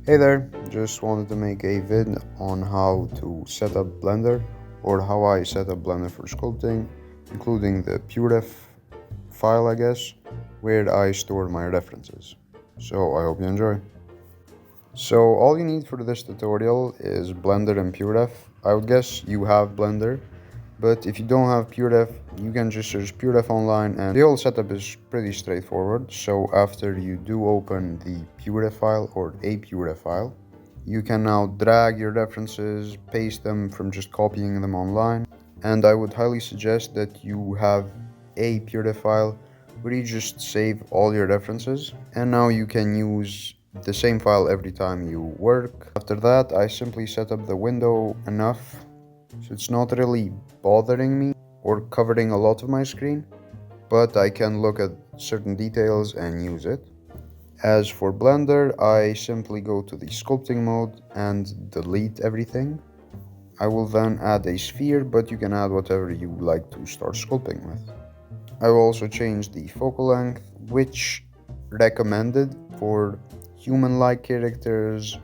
Hey there, just wanted to make a vid on how to set up Blender or how I set up Blender for sculpting, including the PureDef file, I guess, where I store my references. So I hope you enjoy. So all you need for this tutorial is Blender and PureDef. I would guess you have Blender, but if you don't have PureDef, you can just search PureDef online and the whole setup is pretty straightforward. So after you do open the PureDef file or a PureDef file, you can now drag your references, paste them from just copying them online. And I would highly suggest that you have a PureDef file where you just save all your references. And now you can use the same file every time you work. After that, I simply set up the window enough so it's not really bothering me or covering a lot of my screen, but I can look at certain details and use it. As for Blender, I simply go to the sculpting mode and delete everything. I will then add a sphere, but you can add whatever you like to start sculpting with. I will also change the focal length, which recommended for human-like characters,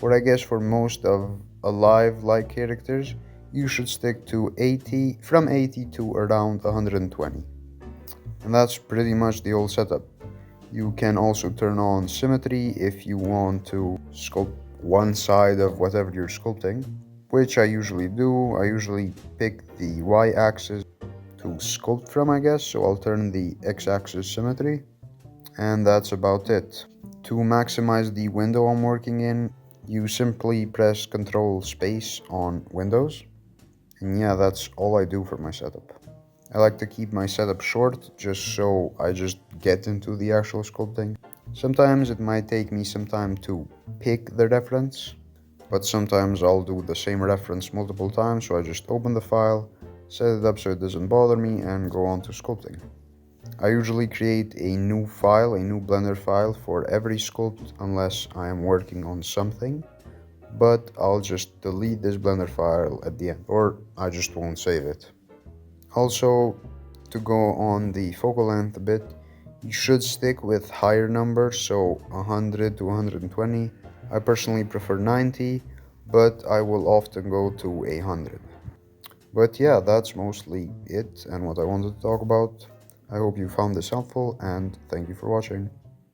or I guess for most of alive-like characters, you should stick to 80, from 80 to around 120. And that's pretty much the whole setup. You can also turn on symmetry if you want to sculpt one side of whatever you're sculpting, which I usually do. I usually pick the y-axis to sculpt from, I guess, so I'll turn the x-axis symmetry, and that's about it. To maximize the window I'm working in, you simply press Ctrl space on Windows, and yeah, that's all I do for my setup. I like to keep my setup short, just so I just get into the actual sculpting. Sometimes it might take me some time to pick the reference, but sometimes I'll do the same reference multiple times, so I just open the file, set it up so it doesn't bother me, and go on to sculpting. I usually create a new file, a new Blender file for every sculpt unless I am working on something, but I'll just delete this Blender file at the end, or I just won't save it. Also, to go on the focal length a bit, you should stick with higher numbers, so 100 to 120. I personally prefer 90, but I will often go to 100. But yeah, that's mostly it and what I wanted to talk about. I hope you found this helpful, and thank you for watching.